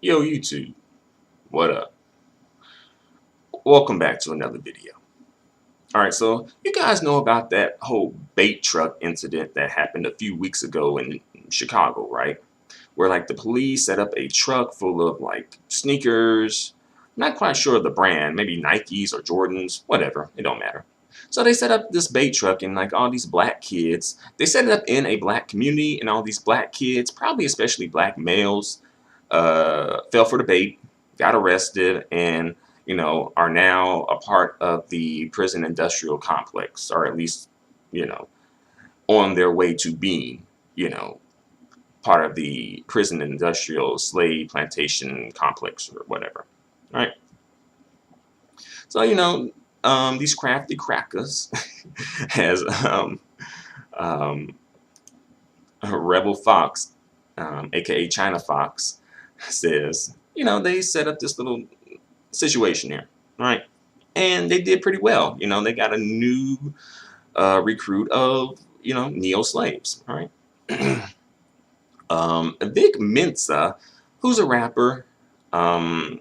Yo, YouTube, what up? Welcome back to another video. Alright, so you guys know about that whole bait truck incident that happened a few weeks ago in Chicago, right? Where like the police set up a truck full of like sneakers, not quite sure of the brand, maybe Nikes or Jordans, whatever, it don't matter. So they set up this bait truck and like all these black kids, they set it up in a black community and all these black kids, probably especially black males, fell for the bait, got arrested, and are now a part of the prison industrial complex, or at least, you know, on their way to being, you know, part of the prison industrial slave plantation complex or whatever, right? So, these crafty crackers, as um, Rebel Fox, aka China Fox, says, they set up this little situation here, right? And they did pretty well. They got a new recruit of, neo slaves, right? Vic Mensa, who's a rapper um,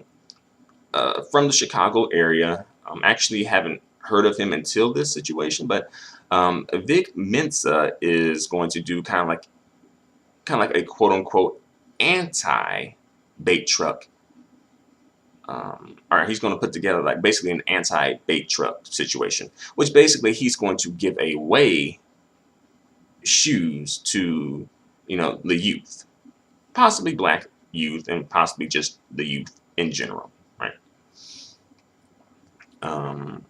from the Chicago area. Actually, haven't heard of him until this situation, but Vic Mensa is going to do kind of like a quote unquote anti bait truck. All right, he's going to put together like basically an anti-bait truck situation, which basically he's going to give away shoes to, the youth, possibly black youth, and possibly just the youth in general, right? Um,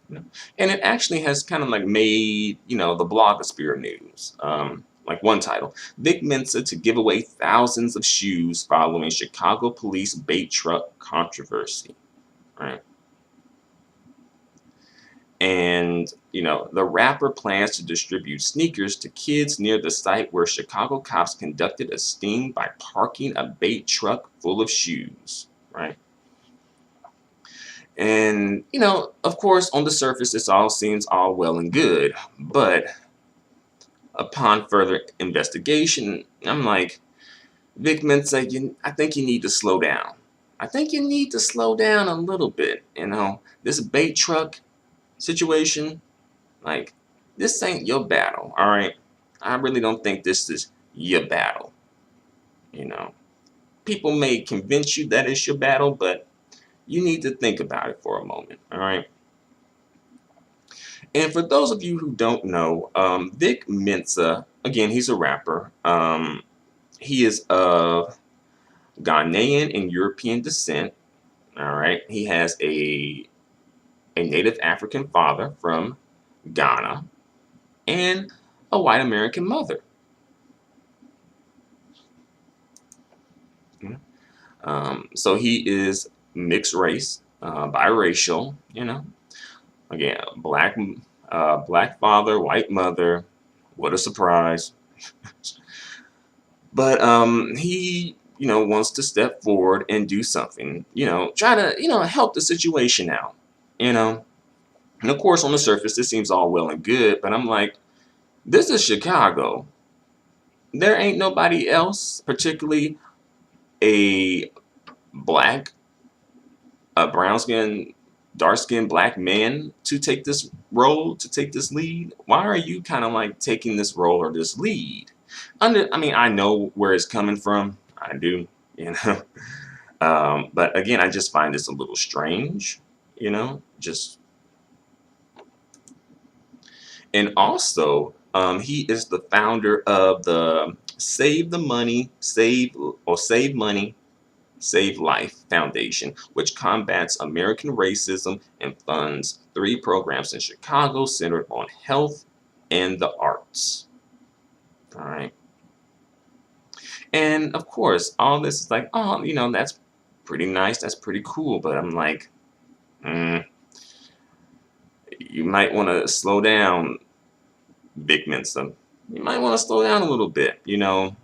and it actually has kind of like made, the blogosphere news. Like one title, Vic Mensa to give away thousands of shoes following Chicago police bait truck controversy, right? And, the rapper plans to distribute sneakers to kids near the site where Chicago cops conducted a sting by parking a bait truck full of shoes, right? And, of course, on the surface, this all seems all well and good. But upon further investigation, I'm like, Vic Mensa, I think you need to slow down. I think you need to slow down a little bit. This bait truck situation, like, this ain't your battle, all right? I really don't think this is your battle, you know? People may convince you that it's your battle, but you need to think about it for a moment, all right? And for those of you who don't know, Vic Mensa, again, he's a rapper. He is of Ghanaian and European descent, all right? He has a native African father from Ghana and a white American mother. So he is mixed race, biracial, again, black father, white mother. What a surprise! But he, wants to step forward and do something. Try to, help the situation out. You know, and of course, on the surface, this seems all well and good, but I'm like, this is Chicago. There ain't nobody else, particularly a black, a brown skin, dark skinned black man to take this role, to take this lead. Why are you kind of like taking this role or this lead? I mean, I know where it's coming from. I do, you know. But again, I just find this a little strange, just. And also, he is the founder of the Save the Money, Save Money, Save Life Foundation, which combats American racism and funds 3 programs in Chicago centered on health and the arts. All right. And of course, all this is like, oh, that's pretty nice. That's pretty cool. But I'm like, you might want to slow down, Vic Mensa. You might want to slow down a little bit. You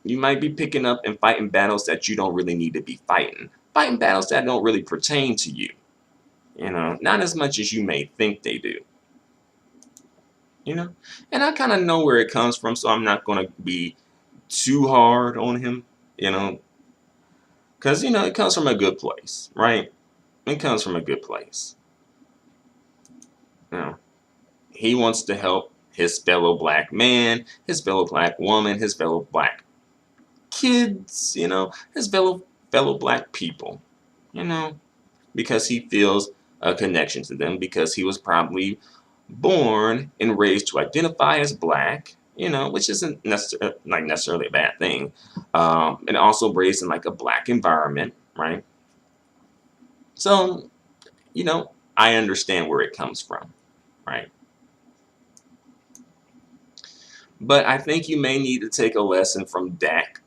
might be picking up and fighting battles that you don't really need to be fighting. Fighting battles that don't really pertain to you. Not as much as you may think they do. And I kind of know where it comes from, so I'm not going to be too hard on him, you know, because, it comes from a good place, right? It comes from a good place. You know, he wants to help his fellow black man, his fellow black woman, his fellow black kids, his fellow black people, you know, because he feels a connection to them because he was probably born and raised to identify as black, which isn't necessarily a bad thing, and also raised in like a black environment, right? So, I understand where it comes from, right? But I think you may need to take a lesson from Dak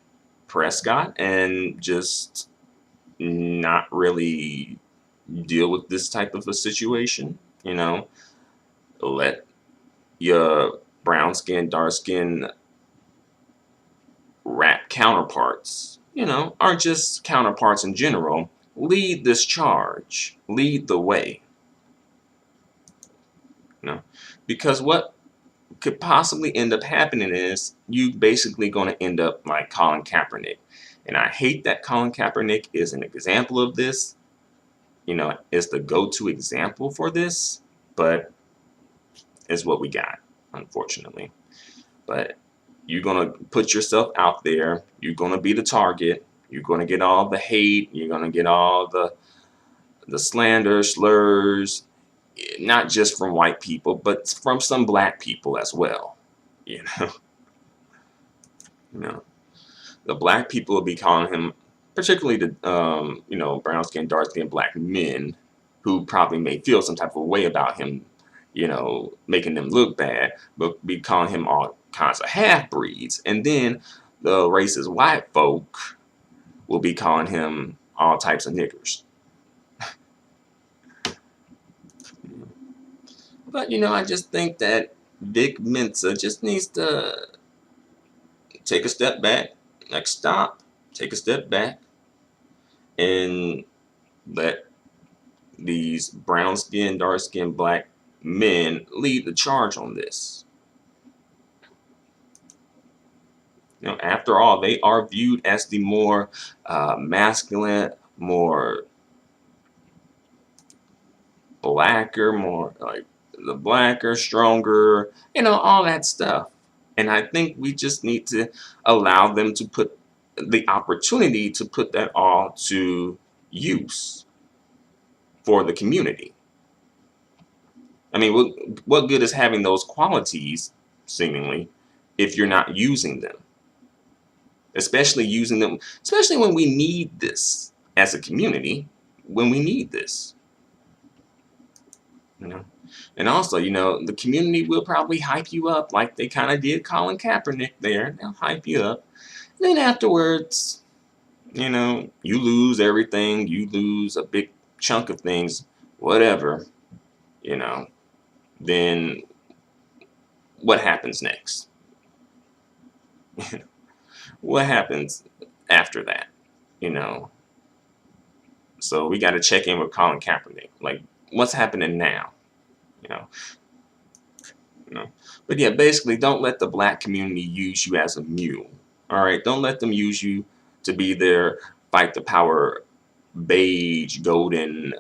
Prescott and just not really deal with this type of a situation. Let your brown skin, dark skin rap counterparts, aren't just counterparts in general. Lead this charge. Lead the way. Because what could possibly end up happening is you basically going to end up like Colin Kaepernick. And I hate that Colin Kaepernick is an example of this. Is the go-to example for this, but it's what we got, unfortunately. But you're going to put yourself out there. You're going to be the target. You're going to get all the hate. You're going to get all the slander, slurs, not just from white people, but from some black people as well. You know, you know, the black people will be calling him, particularly the brown skin, dark skin black men who probably may feel some type of way about him, making them look bad, but be calling him all kinds of half breeds. And then the racist white folk will be calling him all types of niggers. But I just think that Vic Mensa just needs to take a step back, like stop, take a step back, and let these brown skin, dark skin, black men lead the charge on this. After all, they are viewed as the more masculine, more blacker, more like the blacker, stronger, all that stuff. And I think we just need to allow them to put the opportunity to put that all to use for the community. I mean, what good is having those qualities, seemingly, if you're not using them? Especially using them, especially when we need this as a community, when we need this. And also, the community will probably hype you up like they kind of did Colin Kaepernick there. They'll hype you up. And then afterwards, you lose everything. You lose a big chunk of things, whatever, then what happens next? What happens after that? So we got to check in with Colin Kaepernick. Like, what's happening now? But yeah, basically, don't let the black community use you as a mule. All right, don't let them use you to be their fight the power, beige, golden,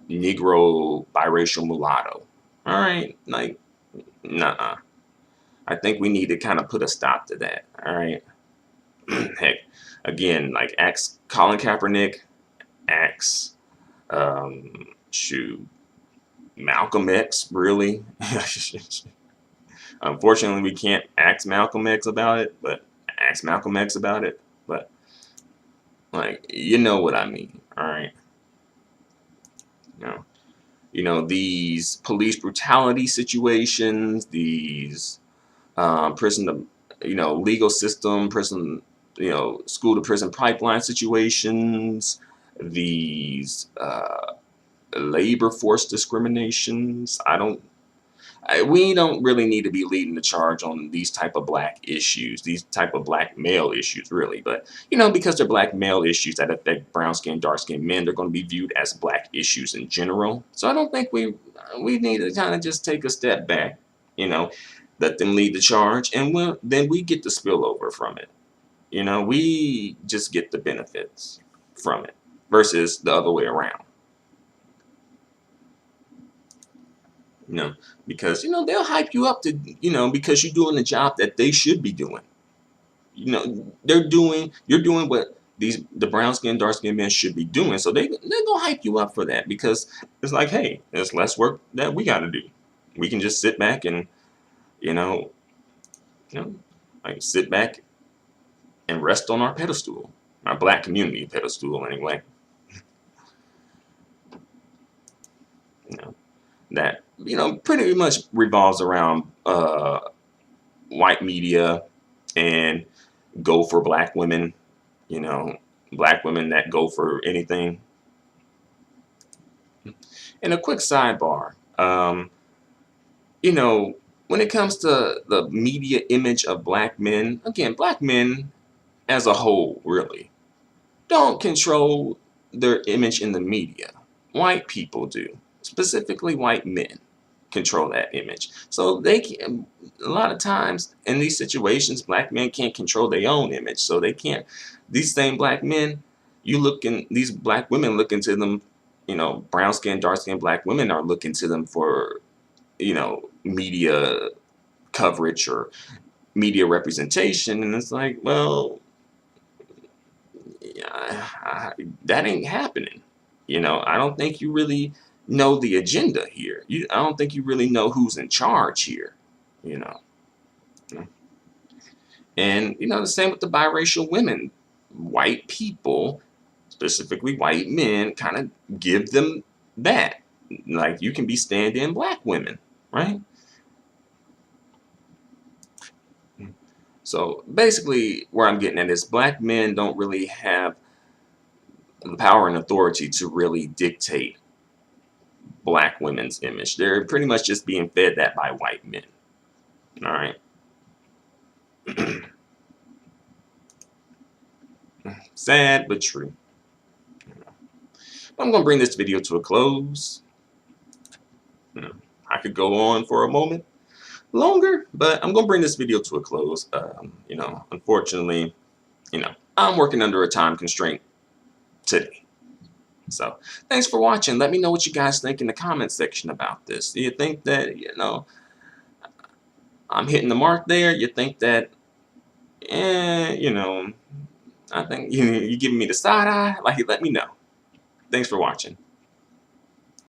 Negro, biracial mulatto. All right, like, nah. I think we need to kind of put a stop to that. All right. Heck, again, like ask Colin Kaepernick, ask shoot, Malcolm X, really. Unfortunately, we can't ask Malcolm X about it, but ask Malcolm X about it. But like, you know what I mean, all right? These police brutality situations, these prison, legal system, prison, school to prison pipeline situations, these labor force discriminations. We don't really need to be leading the charge on these type of black issues, these type of black male issues, really. But, because they're black male issues that affect brown skin, dark skin men, they're going to be viewed as black issues in general. So I don't think we need to kind of just take a step back, let them lead the charge, and then we get the spillover from it. You know, we just get the benefits from it versus the other way around. You know, because, they'll hype you up to, because you're doing the job that they should be doing. You're doing what the brown skin, dark skin men should be doing. So they're gonna hype you up for that, because it's like, hey, there's less work that we got to do. We can just sit back and, you know, like sit back and rest on our pedestal, our black community pedestal anyway. That pretty much revolves around white media and go for black women, black women that go for anything. And a quick sidebar, when it comes to the media image of black men, again, black men as a whole really don't control their image in the media. White people do, specifically white men control that image. So they can, a lot of times in these situations, black men can't control their own image. So they can't, these same black men, these black women look into them, brown skin, dark skin black women are looking to them for, media coverage or media representation. And it's like, well, that ain't happening. I don't think you really know the agenda here. I don't think you really know who's in charge here. And the same with the biracial women. White people, specifically white men, kind of give them that. Like, you can be stand-in black women, right? So basically where I'm getting at is black men don't really have the power and authority to really dictate black women's image. They're pretty much just being fed that by white men. All right. Sad but true. I'm going to bring this video to a close. I could go on for a moment longer, but I'm going to bring this video to a close. Unfortunately, I'm working under a time constraint today. So thanks for watching. Let me know what you guys think in the comment section about this. Do you think that, I'm hitting the mark there? You think that, I think you're giving me the side eye? Like, let me know. Thanks for watching.